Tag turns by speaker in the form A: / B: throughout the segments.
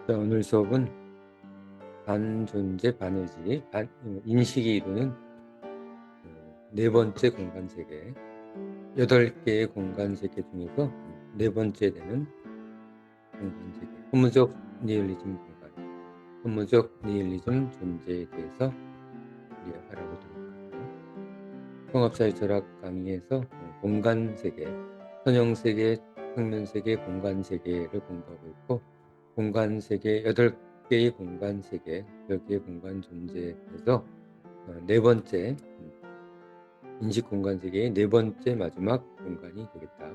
A: 자, 오늘 수업은 반존재, 반의지, 인식이 이루는 네 번째 공간 세계, 8개의 공간 세계 중에서 네 번째 되는 공간 세계, 허무적 니힐리즘 공간, 허무적 니힐리즘 존재에 대해서 우리가 알아보도록 하고요. 통합사회 철학 강의에서 공간 세계, 선형 세계, 평면 세계, 공간 세계를 공부하고 있고, 공간 세계 8개의 공간 세계, 8개의 공간 존재에서 네 번째 인식 공간 세계의 네 번째 마지막 공간이 되겠다.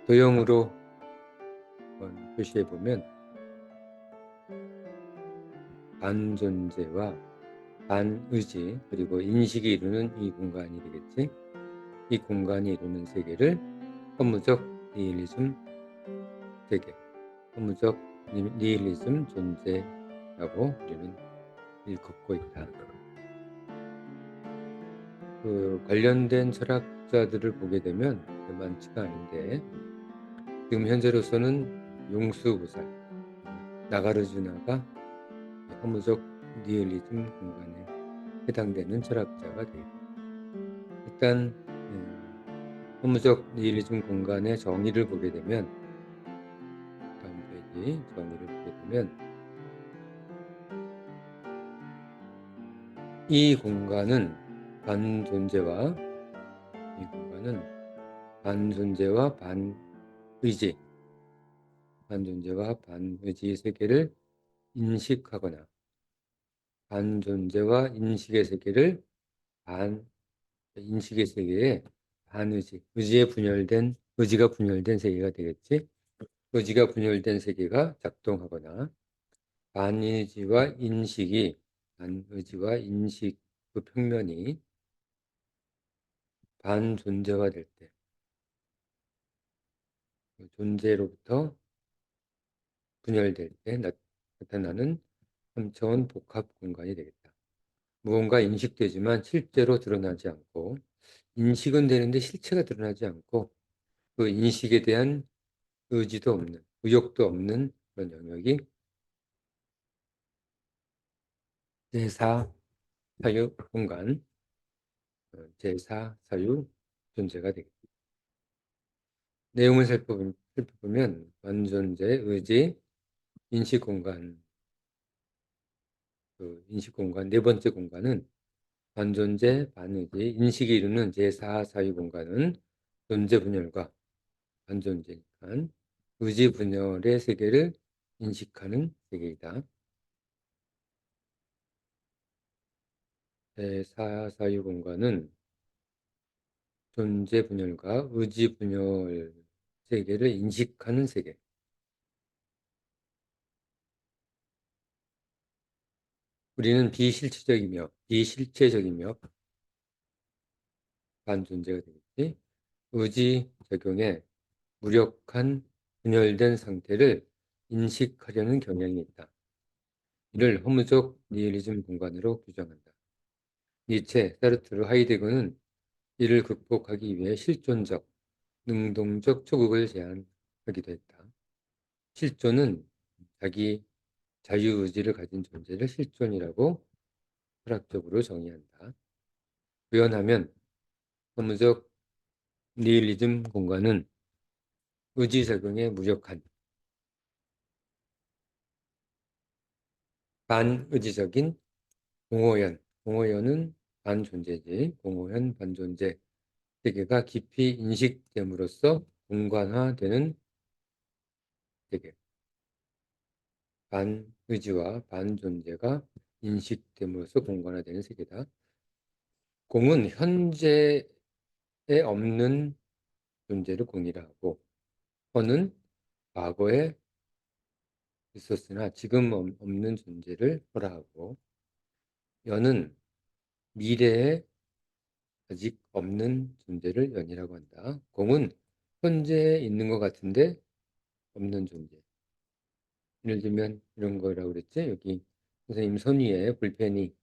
A: 도형으로 한번 표시해 보면 반존재와 반의지 그리고 인식이 이루는 이 공간이 되겠지. 이 공간이 이루는 세계를 허무적 니힐리즘 세계, 허무적 니힐리즘 존재라고 우리는 일컫고 있다. 그 관련된 철학자들을 보게 되면 많지가 않은데 지금 현재로서는 용수보살 나가르주나가 허무적 니힐리즘 공간에 해당되는 철학자가 되겠다. 일단 허무적 니힐리즘 공간의 정의를 보게 되면 다음 페이지 정의를 보게 되면 이 공간은 반존재와 반의지, 반존재와 반의지의 세계를 인식하거나 반존재와 인식의 세계를 인식의 세계에 의지가 분열된 세계가 되겠지. 의지가 분열된 세계가 작동하거나 반의지와 인식 그 평면이 반존재화 될 때, 존재로부터 분열될 때 나타나는 3차원 복합 공간이 되겠다. 무언가 인식되지만 실제로 드러나지 않고, 인식은 되는데 실체가 드러나지 않고, 그 인식에 대한 의지도 없는, 의욕도 없는 그런 영역이 제4 사유 공간, 제4 사유 존재가 되겠다. 내용을 살펴보면 완존재, 의지, 인식공간, 인식공간 네 번째 공간은 반존재, 반의지, 인식이 이루는 제4 사유 공간은 존재 분열과 반존재니까 의지 분열의 세계를 인식하는 세계이다. 제4 사유 공간은 존재 분열과 의지 분열 세계를 인식하는 세계. 우리는 비실체적이며 반존재가 되겠지. 의지 적용에 무력한 분열된 상태를 인식하려는 경향이 있다. 이를 허무적 니힐리즘 공간으로 규정한다. 니체, 사르트르, 하이데거는 이를 극복하기 위해 실존적, 능동적 초극을 제안하기도 했다. 실존은 자기 자유의지를 가진 존재를 실존이라고 철학적으로 정의한다. 표현하면 허무적 니힐리즘 공간은 의지작용에 무력한 반의지적인 공허연은 반존재지, 공허연 반존재 세계가 깊이 인식됨으로써 공간화되는 세계. 반의지와 반존재가 인식됨으로써 공간화되는 세계다. 공은 현재에 없는 존재를 공이라 하고, 허는 과거에 있었으나 지금 없는 존재를 허라 하고, 연은 미래에 아직 없는 존재를 연이라고 한다. 공은 현재에 있는 것 같은데 없는 존재. 예를 들면 이런 거라고 그랬지. 여기 선생님 손 위에 볼펜이,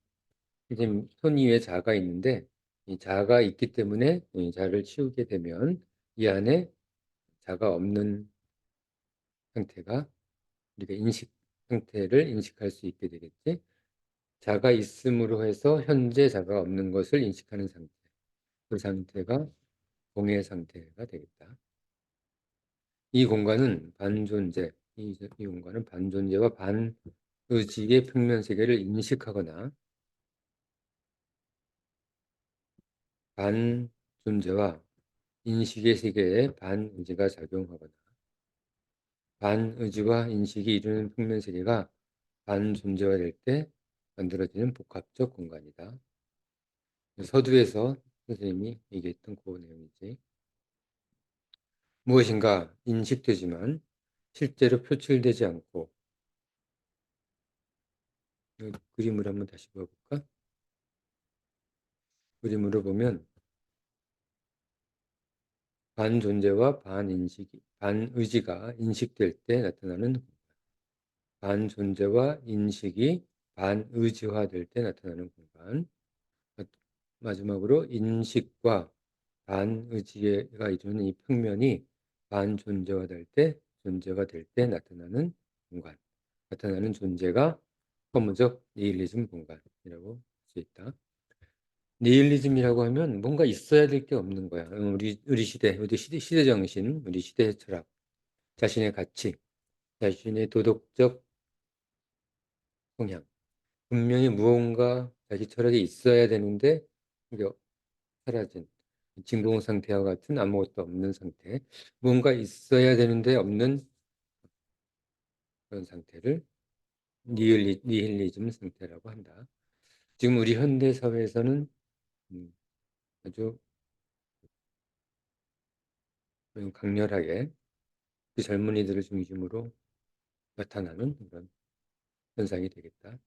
A: 선생님 손 위에 자가 있는데 이 자가 있기 때문에 이 자를 치우게 되면 이 안에 자가 없는 상태가 우리가 인식 상태를 인식할 수 있게 되겠지. 자가 있음으로 해서 현재 자가 없는 것을 인식하는 상태. 그 상태가 공의 상태가 되겠다. 이 공간은 반존재, 이 공간은 반존재와 반의지의 평면 세계를 인식하거나 반존재와 인식의 세계에 반의지가 작용하거나 반의지와 인식이 이루는 평면 세계가 반존재화 될 때 만들어지는 복합적 공간이다. 서두에서 선생님이 얘기했던 그 내용이지. 무엇인가 인식되지만 실제로 표출되지 않고, 그림을 한번 다시 봐볼까? 그림으로 보면 반존재와 반의지가 인식될 때 나타나는 공간, 반존재와 인식이 반의지화될 때 나타나는 공간, 마지막으로 인식과 반의지가 이루는 이 평면이 반존재화될 때, 존재가 될 때 나타나는 공간, 나타나는 존재가 허무적 니힐리즘 공간이라고 할 수 있다. 니힐리즘이라고 하면 뭔가 있어야 될 게 없는 거야. 우리 시대 정신, 우리 시대의 철학, 자신의 가치, 자신의 도덕적 성향. 분명히 무언가 자기 철학에 있어야 되는데 이게 사라진 진공 상태와 같은 아무것도 없는 상태. 무언가 있어야 되는데 없는 그런 상태를 니힐리즘 상태라고 한다. 지금 우리 현대 사회에서는 아주 강렬하게 그 젊은이들을 중심으로 나타나는 그런 현상이 되겠다.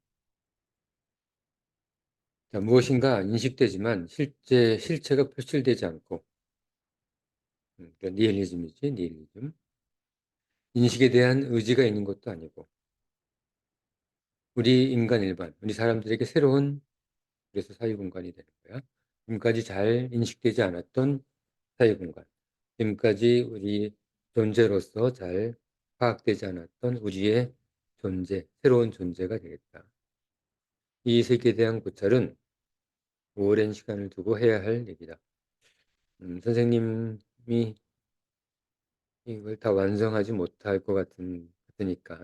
A: 자, 무엇인가 인식되지만 실체가 표출되지 않고, 그러니까 니힐리즘이지, 니힐리즘. 인식에 대한 의지가 있는 것도 아니고, 우리 인간 일반, 우리 사람들에게 새로운, 그래서 사유공간이 되는 거야. 지금까지 잘 인식되지 않았던 사유공간, 지금까지 우리 존재로서 잘 파악되지 않았던 우리의 존재, 새로운 존재가 되겠다. 이 세계에 대한 고찰은 오랜 시간을 두고 해야 할 얘기다. 선생님이 이걸 다 완성하지 못할 것 같으니까,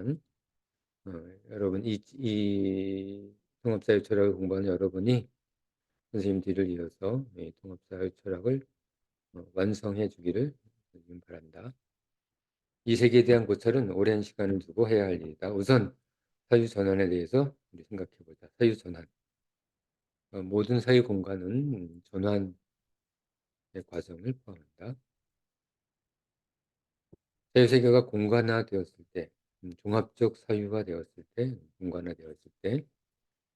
A: 여러분, 이 통합사회 철학을 공부하는 여러분이 선생님 뒤를 이어서 이 통합사회 철학을 완성해 주기를 바란다. 이 세계에 대한 고찰은 오랜 시간을 두고 해야 할 일이다. 우선 사유전환에 대해서 우리 생각해 보자. 사유전환. 모든 사유 공간은 전환의 과정을 포함한다. 사유세계가 공간화되었을 때, 종합적 사유가 되었을 때, 공간화되었을 때,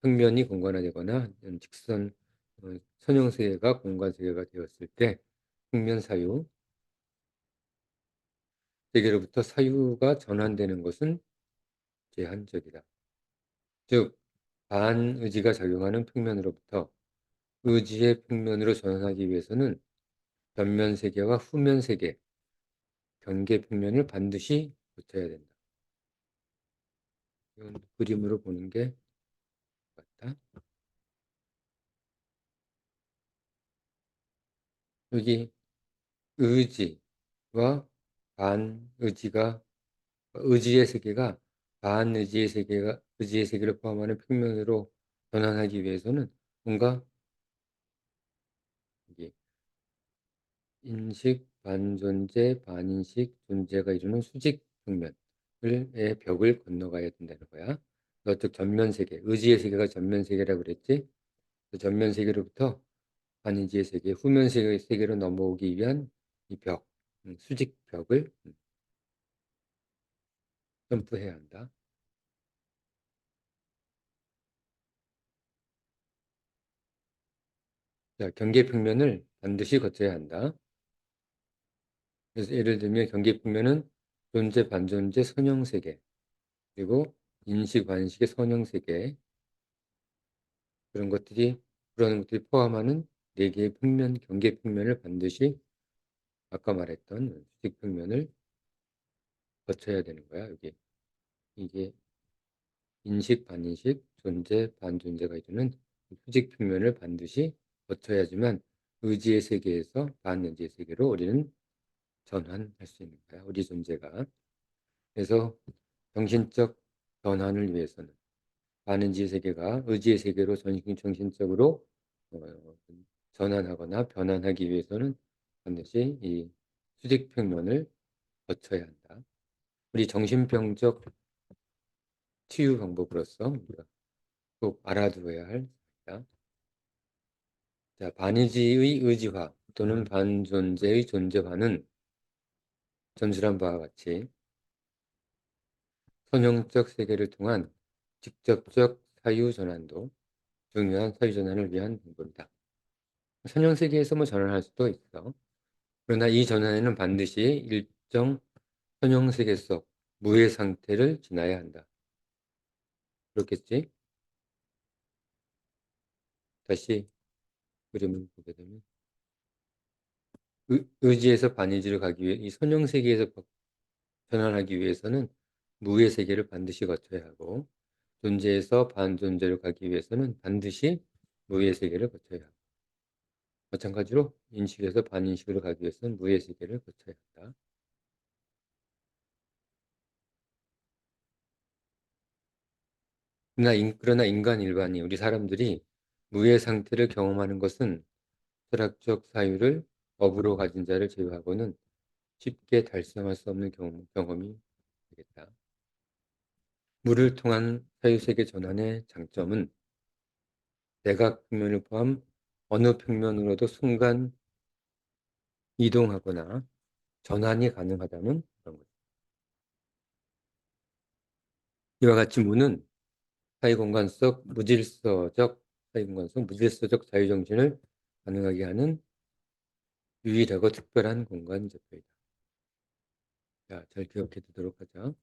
A: 평면이 공간화되거나 직선 선형세계가 공간세계가 되었을 때 평면 사유 세계로부터 사유가 전환되는 것은 제한적이다. 즉 반의지가 작용하는 평면으로부터 의지의 평면으로 전환하기 위해서는 전면세계와 후면세계, 경계 평면을 반드시 고쳐야 된다. 이건 그림으로 보는 게 맞다. 여기 의지와 반의지가 의지의 세계가 의지의 세계를 포함하는 평면으로 전환하기 위해서는 뭔가 이게 인식, 반존재, 반인식, 존재가 이루는 수직 평면의 벽을 건너가야 된다는 거야. 너쪽 전면 세계, 의지의 세계가 전면 세계라고 그랬지? 그 전면 세계로부터 반인지의 세계, 후면 세계로 넘어오기 위한 이 벽, 수직 벽을 점프해야 한다. 자, 경계 평면을 반드시 거쳐야 한다. 그래서 예를 들면 경계 평면은 존재, 반존재, 선형세계, 그리고 인식, 반식의 선형세계, 그런 것들이 포함하는 네 개의 평면, 경계 평면을 반드시 아까 말했던 수직 평면을 거쳐야 되는 거야, 여기. 이게 인식, 반인식, 존재, 반존재가 이루는 수직 평면을 반드시 거쳐야지만 의지의 세계에서 반의지의 세계로 우리는 전환할 수 있는 거야, 우리 존재가. 그래서 정신적 전환을 위해서는 반의지의 세계가 의지의 세계로 정신적으로 전환하거나 변환하기 위해서는 반드시 이 수직 평면을 거쳐야 한다. 우리 정신병적 치유 방법으로서 우리가 꼭 알아두어야 할 사항이다. 자, 반의지의 의지화 또는 반존재의 존재화는 전술한 바와 같이 선형적 세계를 통한 직접적 사유전환도 중요한 사유전환을 위한 방법이다. 선형 세계에서 뭐 전환할 수도 있어. 그러나 이 전환에는 반드시 일정 선형 세계 속 무의 상태를 지나야 한다. 그렇겠지? 다시 그림을 보게 되면 의지에서 반의지로 가기 위해 이 선형 세계에서 전환하기 위해서는 무의 세계를 반드시 거쳐야 하고 존재에서 반존재로 가기 위해서는 반드시 무의 세계를 거쳐야 하고 마찬가지로 인식에서 반인식으로 가기 위해서는 무의 세계를 거쳐야 한다. 그러나 인간 일반이 우리 사람들이 무의 상태를 경험하는 것은 철학적 사유를 업으로 가진 자를 제외하고는 쉽게 달성할 수 없는 경험이 되겠다. 무를 통한 사유세계 전환의 장점은 내각 평면을 포함 어느 평면으로도 순간 이동하거나 전환이 가능하다는 그런 거죠. 이와 같이 무는 사이공간 속 무질서적 자유정신을 가능하게 하는 유일하고 특별한 공간 지표이다. 자, 잘 기억해 두도록 하자.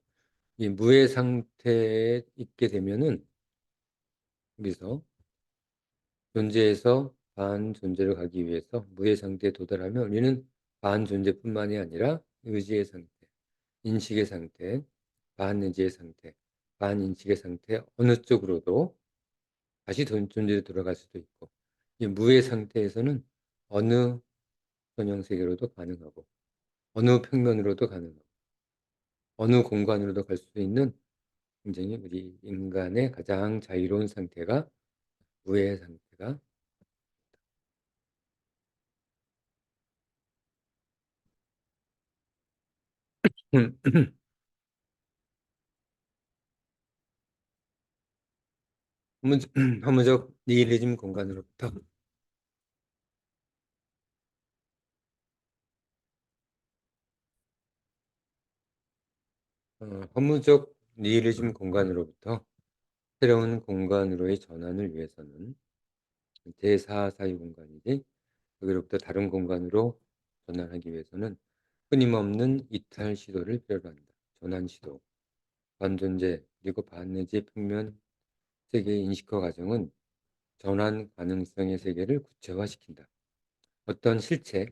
A: 이 무의 상태에 있게 되면은 여기서 존재에서 반존재로 가기 위해서 무의 상태에 도달하면 우리는 반존재뿐만이 아니라 의지의 상태, 인식의 상태, 반의지의 상태, 반인식의 상태 어느 쪽으로도 다시 존재로 돌아갈 수도 있고 이 무의 상태에서는 어느 선형 세계로도 가능하고 어느 평면으로도 가능하고 어느 공간으로도 갈 수 있는 굉장히 우리 인간의 가장 자유로운 상태가 무의 상태가 허무적 니힐리즘 공간으로부터 허무적 니힐리즘 공간으로부터 새로운 공간으로의 전환을 위해서는 제4 사유 공간이지 여기로부터 다른 공간으로 전환하기 위해서는 끊임없는 이탈 시도를 필요로 한다. 전환 시도, 반존재 그리고 반내지 평면 세계의 인식화 과정은 전환 가능성의 세계를 구체화시킨다. 어떤 실체,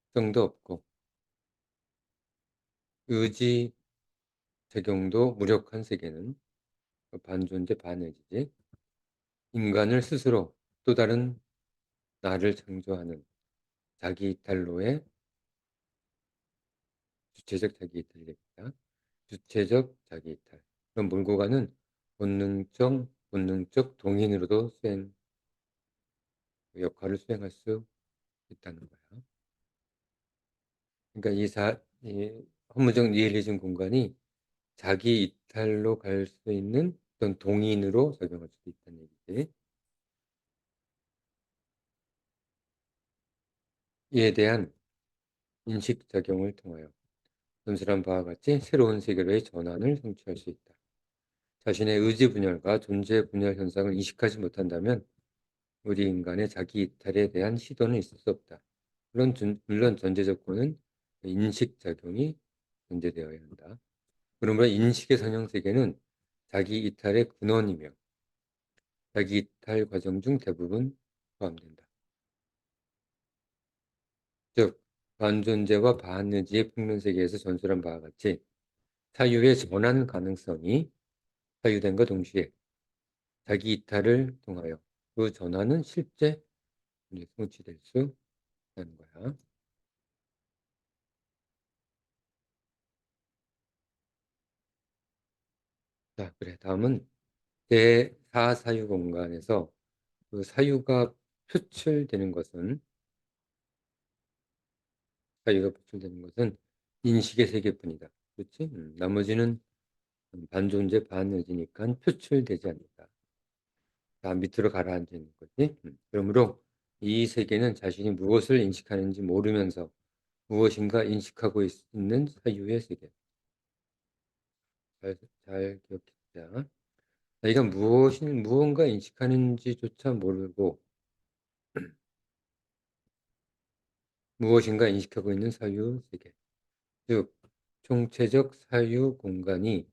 A: 특성도 없고 의지 적용도 무력한 세계는 반존재 반의지지 인간을 스스로 또 다른 나를 창조하는 자기 이탈로의 주체적 자기 이탈 얘기다. 주체적 자기 이탈. 그럼 몰고 가는 본능적 동인으로도 역할을 수행할 수 있다는 거야. 그러니까 이 허무적 니힐리즘 공간이 자기 이탈로 갈 수 있는 어떤 동인으로 작용할 수도 있다는 얘기지. 이에 대한 인식 작용을 통하여 전술한 바와 같이 새로운 세계로의 전환을 성취할 수 있다. 자신의 의지 분열과 존재 분열 현상을 인식하지 못한다면 우리 인간의 자기 이탈에 대한 시도는 있을 수 없다. 물론 전제 조건은 인식 작용이 존재되어야 한다. 그러므로 인식의 선형 세계는 자기 이탈의 근원이며 자기 이탈 과정 중 대부분 포함된다. 즉 반존재와 반의지의 평면세계에서 전설한 바와 같이 사유의 전환 가능성이 사유된과 동시에 자기 이탈을 통하여 그 전환은 실제 성취될 수 있다는 거야. 자, 그래. 다음은 제4사유 공간에서 그 사유가 표출되는 것은 사유가 표출되는 것은 인식의 세계뿐이다. 그렇지? 나머지는 반존재 반의지니까 표출되지 않는다. 자, 밑으로 가라앉아 있는 거지. 그러므로 이 세계는 자신이 무엇을 인식하는지 모르면서 무엇인가 인식하고 있는 사유의 세계. 잘 기억해자. 자기가 무언가 인식하는지조차 모르고 무엇인가 인식하고 있는 사유 세계. 즉, 총체적 사유 공간이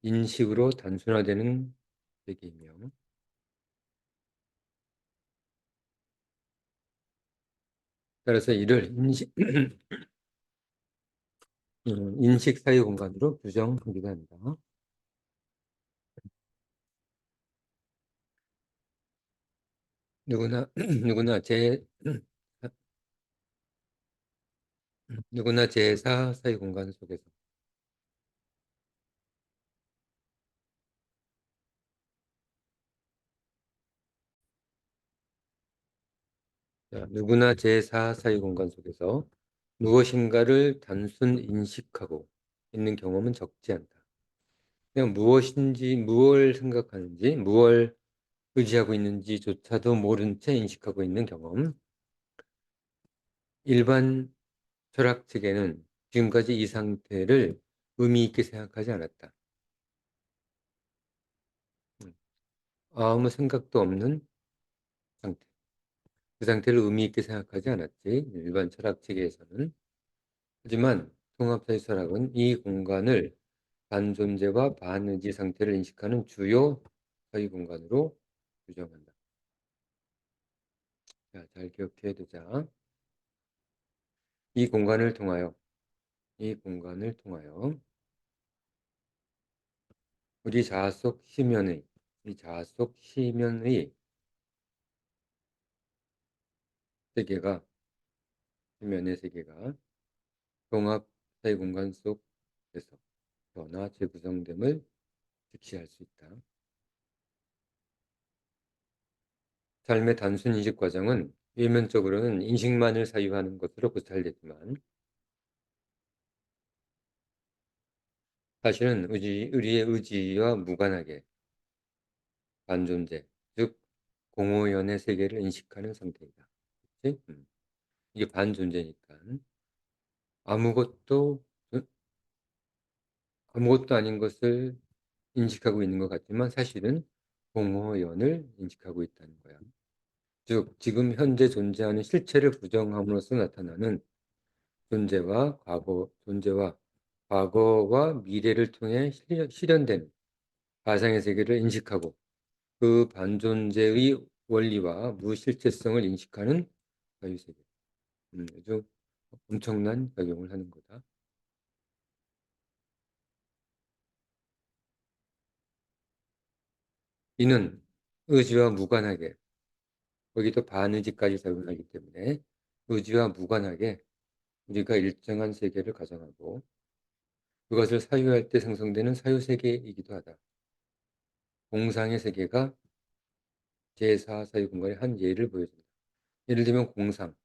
A: 인식으로 단순화되는 세계이며, 따라서 이를 인식 사유 공간으로 규정하기도 합니다. 누구나 누구나 제 누구나 제4 사유 공간 속에서 자, 누구나 제4 사유 공간 속에서 무엇인가를 단순 인식하고 있는 경험은 적지 않다. 그냥 무엇인지, 무엇을 생각하는지, 무엇을 의지하고 있는지조차도 모른 채 인식하고 있는 경험. 일반 철학 측에는 지금까지 이 상태를 의미 있게 생각하지 않았다. 아무 생각도 없는 상태. 그 상태를 의미 있게 생각하지 않았지. 일반 철학 체계에서는. 하지만 통합사유 철학은 이 공간을 반존재와 반의지 상태를 인식하는 주요 사유 공간으로 규정한다. 자, 잘 기억해 두자. 이 공간을 통하여 우리 자아 속 시면의 이 자아 속 시면의 세계가 시면의 세계가 통합 사유 공간 속에서 변화 재구성됨을 직시할 수 있다. 삶의 단순 인식 과정은 일면적으로는 인식만을 사유하는 것으로 고찰되지만 사실은 우리의 의지와 무관하게 반존재, 즉 공허연의 세계를 인식하는 상태이다. 그치? 이게 반존재니까 아무것도 아무것도 아닌 것을 인식하고 있는 것 같지만 사실은 공허연을 인식하고 있다는 거야. 즉 지금 현재 존재하는 실체를 부정함으로써 나타나는 존재와 과거와 미래를 통해 실현된 가상의 세계를 인식하고 그 반존재의 원리와 무실체성을 인식하는 자유세계. 아주 엄청난 작용을 하는 거다. 이는 의지와 무관하게 거기도 반의지까지 작용하기 때문에 의지와 무관하게 우리가 일정한 세계를 가정하고 그것을 사유할 때 생성되는 사유세계이기도 하다. 공상의 세계가 제4 사유 공간의 한 예를 보여준다. 예를 들면 공상,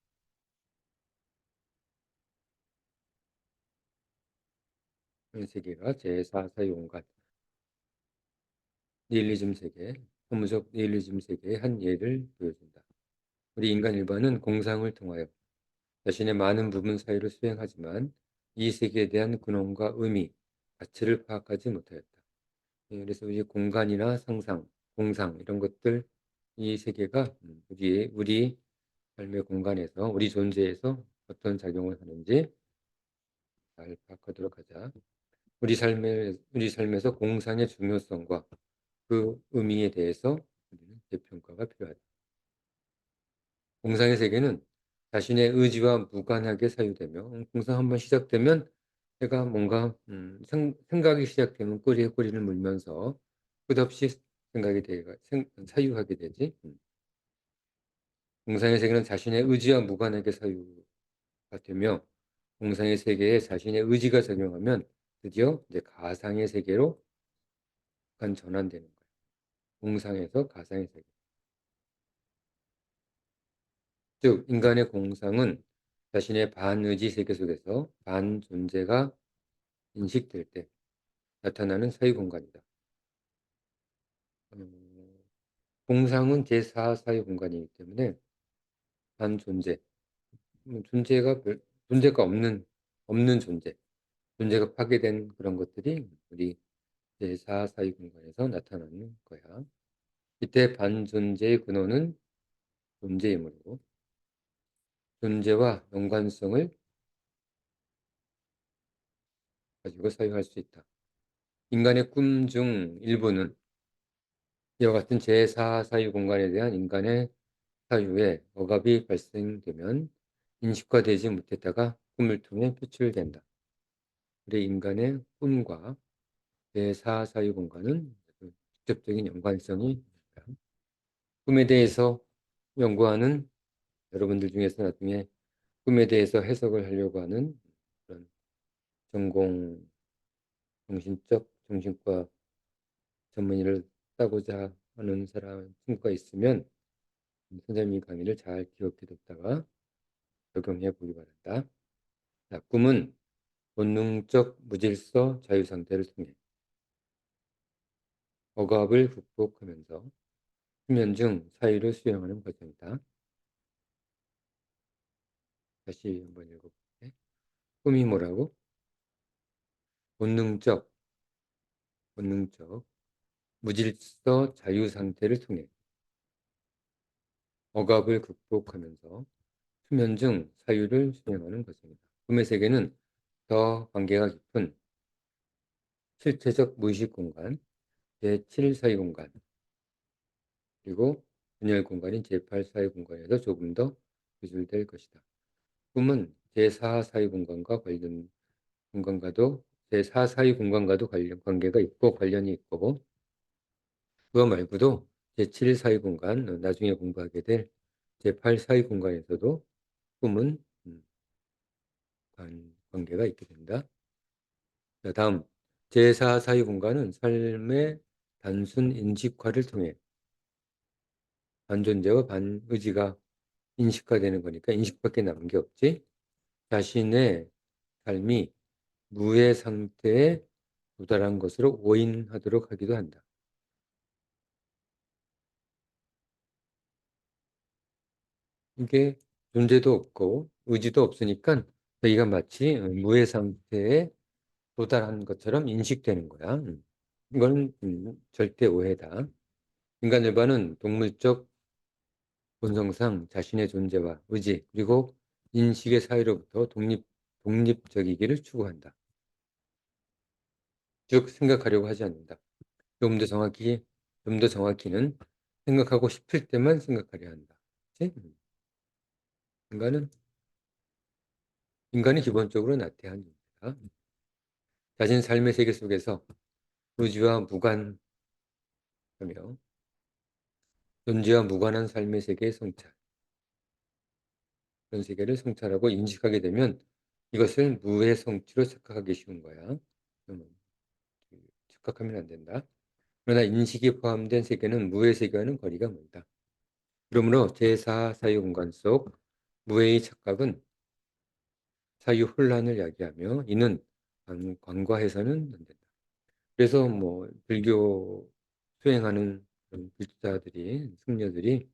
A: 세계가 제4 사유 공간, 니힐리즘 세계, 허무적 니힐리즘 세계의 한 예를 보여준다. 우리 인간 일반은 공상을 통하여 자신의 많은 부분 사유를 수행하지만 이 세계에 대한 근원과 의미, 가치를 파악하지 못하였다. 그래서 우리 공간이나 상상, 공상 이런 것들 이 세계가 우리 삶의 공간에서 우리 존재에서 어떤 작용을 하는지 잘 파악하도록 하자. 우리 삶에서 공상의 중요성과 그 의미에 대해서 우리는 재평가가 필요하다. 공상의 세계는 자신의 의지와 무관하게 사유되며 공상 한번 시작되면 내가 뭔가 생각이 시작되면 꼬리에 꼬리를 물면서 끝없이 생각이 사유하게 되지. 공상의 세계는 자신의 의지와 무관하게 사유가 되며 공상의 세계에 자신의 의지가 작용하면 드디어 이제 가상의 세계로 약간 전환되는 거예요. 공상에서 가상의 세계. 즉 인간의 공상은 자신의 반의지 세계 속에서 반존재가 인식될 때 나타나는 사유 공간이다. 공상은 제4 사유 공간이기 때문에 반존재, 존재가 없는 존재, 존재가 파괴된 그런 것들이 우리 제4 사유 공간에서 나타나는 거야. 이때 반존재의 근원은 존재이므로 존재와 연관성을 가지고 사유할 수 있다. 인간의 꿈 중 일부는 이와 같은 제4 사유 공간에 대한 인간의 사유에 억압이 발생되면 인식화되지 못했다가 꿈을 통해 표출된다. 우리 인간의 꿈과 제4 사유 공간은 직접적인 연관성이 있다. 꿈에 대해서 연구하는 여러분들 중에서 나중에 꿈에 대해서 해석을 하려고 하는 그런 전공 정신과 전문의를 따고자 하는 친구가 있으면 선생님이 강의를 잘 기억해 뒀다가 적용해 보기 바란다. 자, 꿈은 본능적 무질서 자유 상태를 통해 억압을 극복하면서 수면 중 사유를 수행하는 과정이다. 다시 한번 읽어볼게. 꿈이 뭐라고? 본능적 무질서 자유 상태를 통해 억압을 극복하면서 수면 중 사유를 수행하는 과정이다. 꿈의 세계는 더 관계가 깊은 실체적 무의식 공간, 제7 사유 공간, 그리고 분열 공간인 제8 사유 공간에서 조금 더 구술될 것이다. 꿈은 제4 사유 공간과도 제4 사유 공간과도 관계가 있고 관련이 있고 그거 말고도 제7 사유 공간, 나중에 공부하게 될 제8 사유 공간에서도 꿈은 관계가 있게 된다. 자, 다음 제4 사유 공간은 삶의 단순 인식화를 통해 반존재와 반의지가 인식화되는 거니까 인식밖에 남은 게 없지. 자신의 삶이 무의 상태에 도달한 것으로 오인하도록 하기도 한다. 이게 존재도 없고 의지도 없으니까 자기가 마치 무의 상태에 도달한 것처럼 인식되는 거야. 이건 절대 오해다. 인간 일반은 동물적 본성상 자신의 존재와 의지 그리고 인식의 사이로부터 독립적이기를 추구한다. 즉 생각하려고 하지 않는다. 좀 더 정확히는 생각하고 싶을 때만 생각하려 한다. 그치? 인간은 기본적으로 나태한 존재다. 자신 삶의 세계 속에서 의지와 무관하며 존재와 무관한 삶의 세계의 성찰, 그런 세계를 성찰하고 인식하게 되면 이것을 무의 성취로 착각하기 쉬운 거야. 착각하면 안 된다. 그러나 인식이 포함된 세계는 무의 세계와는 거리가 멀다. 그러므로 제4 사유 공간 속 무의 착각은 사유 혼란을 야기하며 이는 관과해서는 안 된다. 그래서 뭐 불교 수행하는 불자들이 승려들이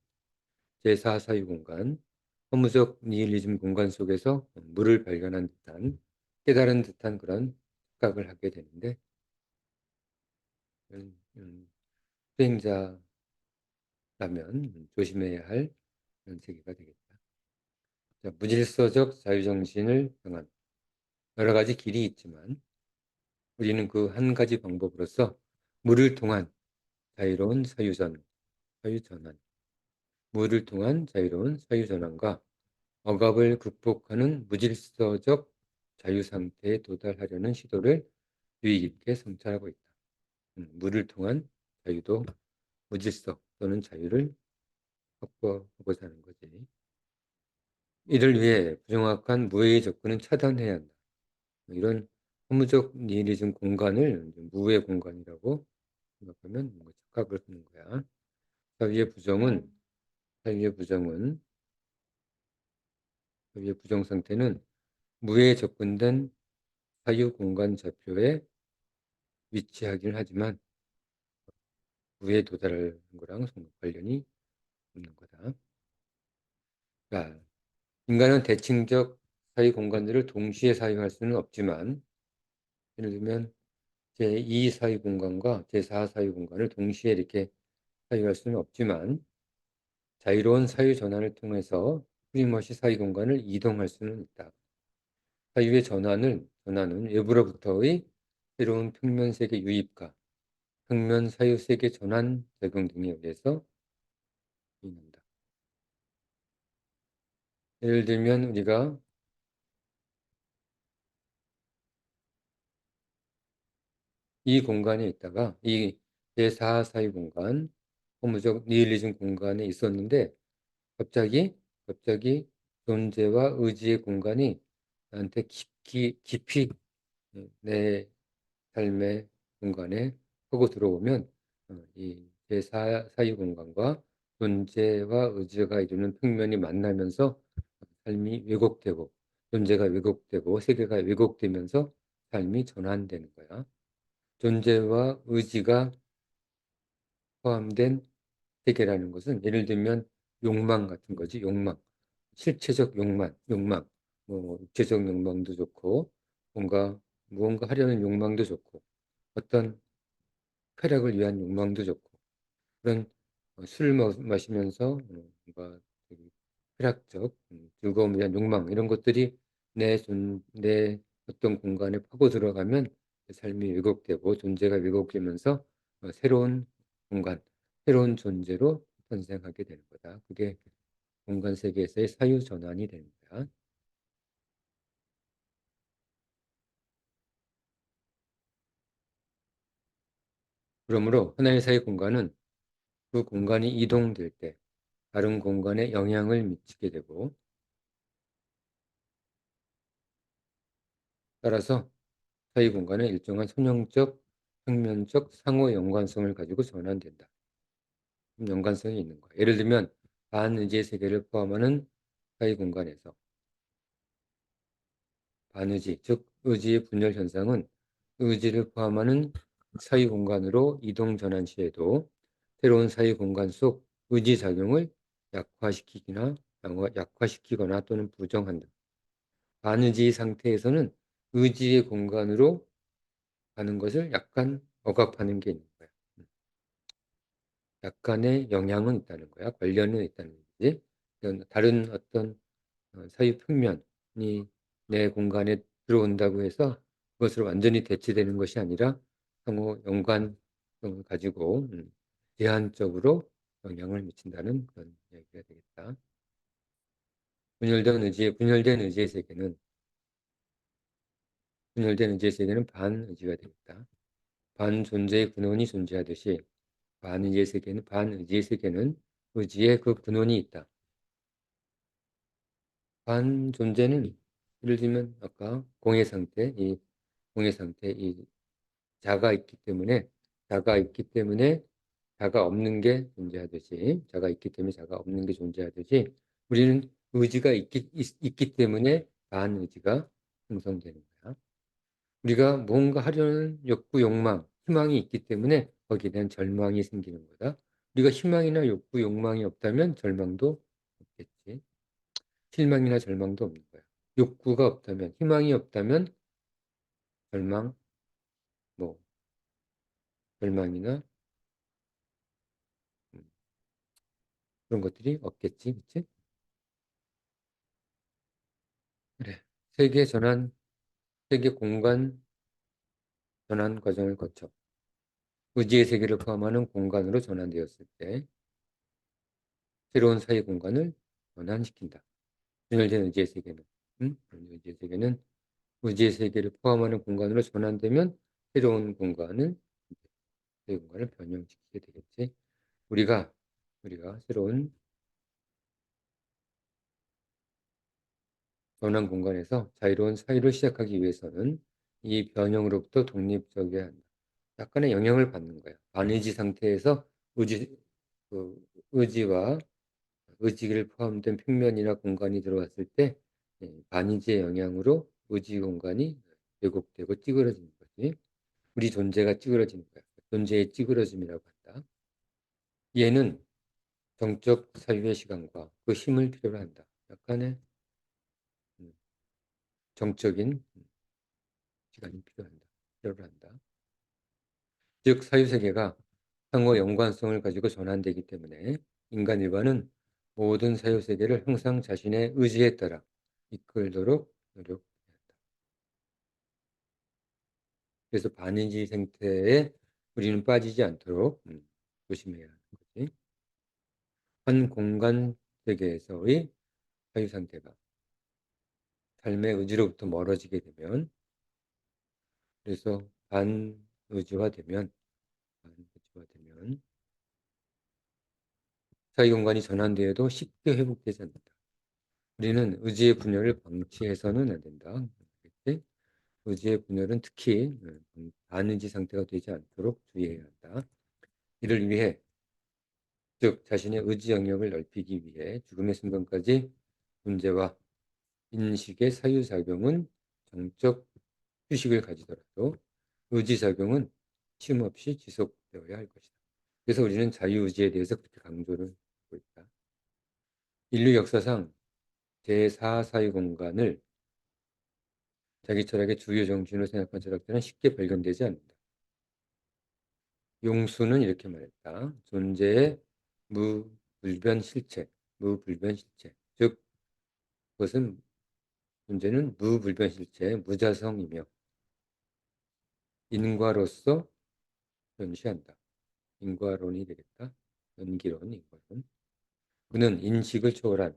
A: 제4 사유 공간, 허무적 니힐리즘 공간 속에서 물을 발견한 듯한 깨달은 듯한 그런 착각을 하게 되는데 수행자라면 조심해야 할 그런 세계가 되겠다. 자, 무질서적 자유정신을 향한 여러 가지 길이 있지만 우리는 그 한 가지 방법으로서 물을 통한 자유로운 사유전환, 물을 통한 자유로운 사유전환과 억압을 극복하는 무질서적 자유 상태에 도달하려는 시도를 유의 깊게 성찰하고 있다. 물을 통한 자유도 무질서 또는 자유를 확보하고자 하는 거지. 이를 위해 부정확한 무해의 접근은 차단해야 한다. 이런 허무적 니히리즘 공간을 무해 공간이라고 생각하면 뭔가 착각을 하는 거야. 사유의 부정은 사유의 부정은 사유의 부정 상태는 무해에 접근된 사유 공간 좌표에 위치하긴 하지만 무해에 도달하는 거랑 관련이 없는 거다. 그러니까 인간은 대칭적 사유 공간들을 동시에 사유할 수는 없지만 예를 들면 제2 사유 공간과 제4 사유 공간을 동시에 이렇게 사유할 수는 없지만 자유로운 사유 전환을 통해서 끊임없이 사유 공간을 이동할 수는 있다. 사유의 전환은 외부로부터의 새로운 평면 세계 유입과 평면 사유 세계 전환 작용 등에 의해서 일어난다. 예를 들면 우리가 이 공간에 있다가 이 제4 사유 공간, 허무적 니힐리즘 공간에 있었는데 갑자기 존재와 의지의 공간이 나한테 깊이 내 삶의 공간에 하고 들어오면 이 제4사유 공간과 존재와 의지가 이루는 평면이 만나면서 삶이 왜곡되고 존재가 왜곡되고 세계가 왜곡되면서 삶이 전환되는 거야. 존재와 의지가 포함된 세계라는 것은 예를 들면 욕망 같은 거지. 욕망. 실체적 욕망. 뭐 육체적 욕망도 좋고 무언가 하려는 욕망도 좋고 어떤 쾌락을 위한 욕망도 좋고 그런 술을 마시면서 뭔가 되게 쾌락적 즐거움을 위한 욕망 이런 것들이 내 어떤 공간에 파고 들어가면 삶이 왜곡되고 존재가 왜곡되면서 새로운 공간, 새로운 존재로 탄생하게 되는 거다. 그게 공간 세계에서의 사유 전환이 되는 거야. 그러므로 하나의 사유 공간은 그 공간이 이동될 때 다른 공간에 영향을 미치게 되고 따라서 사이 공간은 일정한 선형적, 평면적 상호 연관성을 가지고 전환된다. 연관성이 있는 거야. 예를 들면 반의지의 세계를 포함하는 사이 공간에서 반의지, 즉 의지의 분열 현상은 의지를 포함하는 사이 공간으로 이동 전환 시에도 새로운 사이 공간 속 의지 작용을 약화시키거나 또는 부정한다. 반의지 상태에서는 의지의 공간으로 가는 것을 약간 억압하는 게 있는 거야. 약간의 영향은 있다는 거야. 관련은 있다는 거지. 다른 어떤 사유 평면이 내 공간에 들어온다고 해서 그것을 완전히 대체되는 것이 아니라 상호 연관성을 가지고 제한적으로 영향을 미친다는 그런 이야기가 되겠다. 분열된 의지의 세계는 반의지가 되겠다. 반존재의 근원이 존재하듯이 반의지의 세계는 의지의 그 근원이 있다. 반존재는 예를 들면 아까 공의 상태, 이 자가 있기 때문에 자가 없는 게 존재하듯이 자가 있기 때문에 자가 없는 게 존재하듯이 우리는 의지가 있기 때문에 반의지가 형성되는 거야. 우리가 뭔가 하려는 욕구, 욕망, 희망이 있기 때문에 거기에 대한 절망이 생기는 거다. 우리가 희망이나 욕구, 욕망이 없다면 절망도 없겠지. 실망이나 절망도 없는 거야. 욕구가 없다면, 희망이 없다면 절망, 뭐 절망이나 음, 그런 것들이 없겠지, 그치? 그래. 세계 전환, 세계 공간 전환 과정을 거쳐 의지의 세계를 포함하는 공간으로 전환되었을 때 새로운 사회 공간을 전환시킨다. 진열된 의지의 세계는 의지의 세계는 의지의 세계를 포함하는 공간으로 전환되면 새로운 공간을 새 공간을 변형시키게 되겠지. 우리가 새로운 변환 공간에서 자유로운 사유를 시작하기 위해서는 이 변형으로부터 독립적이어야 한다. 약간의 영향을 받는 거야. 반의지 상태에서 의지, 의지와 의지를 포함된 평면이나 공간이 들어왔을 때 반의지의 영향으로 의지 공간이 왜곡되고 찌그러지는 거지. 우리 존재가 찌그러지는 거야. 존재의 찌그러짐이라고 한다. 얘는 정적 사유의 시간과 그 힘을 필요로 한다. 약간의 음, 정적인 시간이 필요로 한다. 즉 사유세계가 상호 연관성을 가지고 전환되기 때문에 인간 일반은 모든 사유세계를 항상 자신의 의지에 따라 이끌도록 노력해야 한다. 그래서 반의지 상태에 우리는 빠지지 않도록 조심해야 하는 거지. 한 공간 세계에서의 사유 상태가 삶의 의지로부터 멀어지게 되면, 그래서 반의지화되면 사유 공간이 전환되어도 쉽게 회복되지 않는다. 우리는 의지의 분열을 방치해서는 안 된다. 알겠지? 의지의 분열은 특히 반의지 상태가 되지 않도록 주의해야 한다. 이를 위해, 즉 자신의 의지 영역을 넓히기 위해 죽음의 순간까지 문제와 인식의 사유작용은 정적 휴식을 가지더라도 의지작용은 쉼 없이 지속되어야 할 것이다. 그래서 우리는 자유의지에 대해서 그렇게 강조를 하고 있다. 인류 역사상 제4사유 공간을 자기 철학의 주요 정신으로 생각한 철학자는 쉽게 발견되지 않는다. 용수는 이렇게 말했다. 존재의 무불변 실체, 즉 그것은 존재는 무불변 실체의 무자성이며 인과로서 현시한다. 인과론이 되겠다. 인과론. 그는 인식을 초월한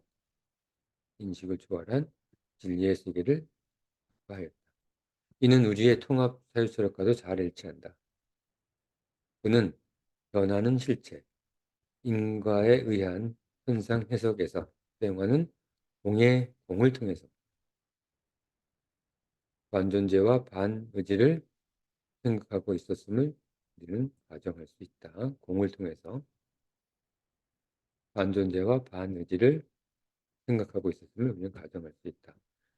A: 진리의 세계를 하였다. 이는 우리의 통합 사유철학과도 잘 일치한다. 그는 변하는 실체, 인과에 의한 현상 해석에서 사용하는 공을 통해서 반존재와 반의지를 생각하고 있었음을 우리는 가정할 수 있다. 공을 통해서 반존재와 반의지를 생각하고 있었음을 우리는 가정할 수 있다.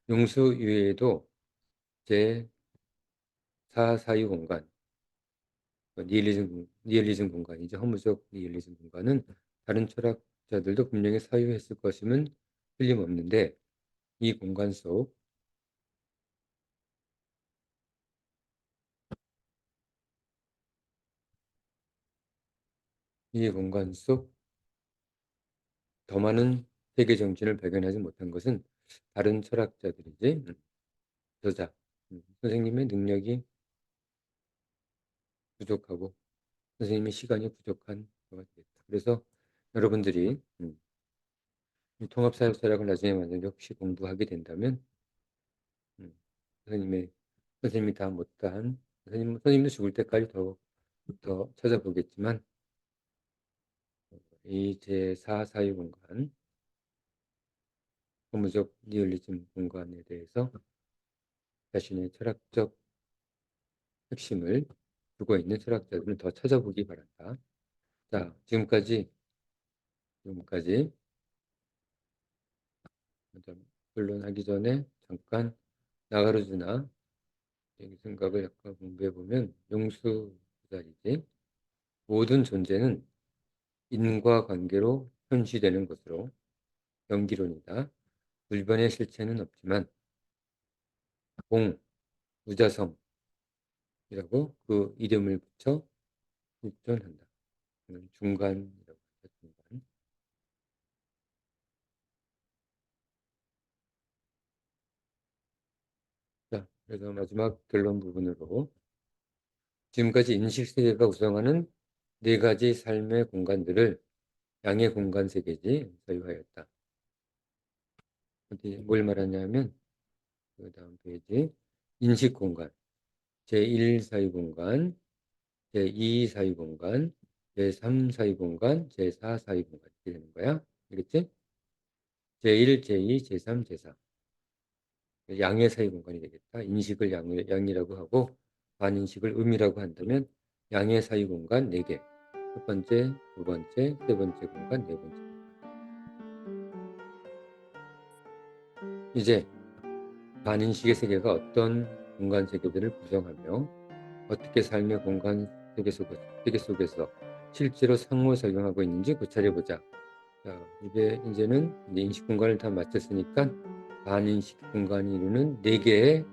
A: 용수 이외에도 제4사유 공간, 니힐리즘 공간이죠. 허무적 니힐리즘 공간은 다른 철학자들도 분명히 사유했을 것임은 틀림없는데 이 공간 속 더 많은 세계 정신을 발견하지 못한 것은 다른 철학자들이지 저자 선생님의 능력이 부족하고 선생님의 시간이 부족한 거가 되겠다. 그래서 여러분들이 통합사회철학을 나중에 만약에 혹시 공부하게 된다면 음, 선생님이 다 못다한 선생님도 죽을 때까지 더 찾아보겠지만 이 제4사유 공간, 허무적 니힐리즘 공간에 대해서 자신의 철학적 핵심을 두고 있는 철학자들은 더 찾아보기 바란다. 자, 지금까지 먼저 결론하기 전에 잠깐 나가르주나 생각을 약간 공부해 보면 용수 자리지. 모든 존재는 인과관계로 현시되는 것으로 연기론이다. 불변의 실체는 없지만 공, 무자성이라고 그 이름을 붙여 일존한다. 중간이라고 하죠. 중간. 자, 그래서 마지막 결론 부분으로 지금까지 인식세계가 구성하는 네 가지 삶의 공간들을 양의 공간 세계지 소유하였다. 어디 뭘 말하냐면 그 다음 페이지 인식 공간, 제1 사유 공간, 제2 사유 공간, 제3 사유 공간, 제4 사유 공간 이렇게 되는 거야. 알겠지? 제1, 제2, 제3, 제4 양의 사유 공간이 되겠다. 인식을 양이라고 하고 반인식을 음이라고 한다면 양의 사유 공간 4개. 첫 번째, 두 번째, 세 번째 공간, 네 번째 공간. 이제 반인식의 세계가 어떤 공간 세계들을 구성하며 어떻게 삶의 공간 세계 속에서 실제로 상호작용하고 있는지 고찰해보자. 자, 이제는 인식 공간을 다 마쳤으니까 반인식 공간이 이루는 4개의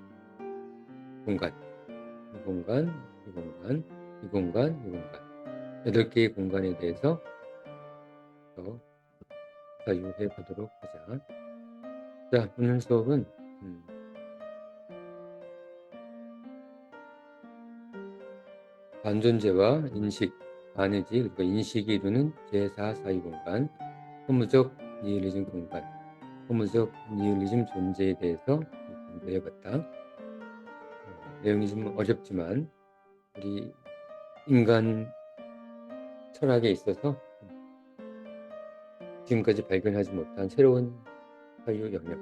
A: 공간, 이 공간, 이 공간, 이 공간, 이 공간 8개의 공간에 대해서 더 사유해 보도록 하자. 자, 오늘 수업은 반존재와 인식, 반의지, 그러니까 인식이 이루는 제4 사유공간, 허무적 니힐리즘 공간, 허무적 니힐리즘 존재에 대해서 공부해봤다. 내용이 좀 어렵지만 우리 인간 철학에 있어서 지금까지 발견하지 못한 새로운 사유 영역,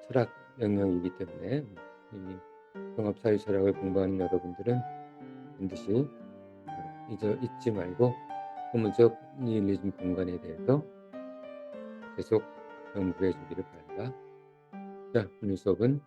A: 철학 영역이기 때문에 이 종합사유 철학을 공부하는 여러분들은 반드시 잊지 말고 허무적 니힐리즘 공간에 대해서 계속 연구해 주기를 바란다. 자, 오늘 수업은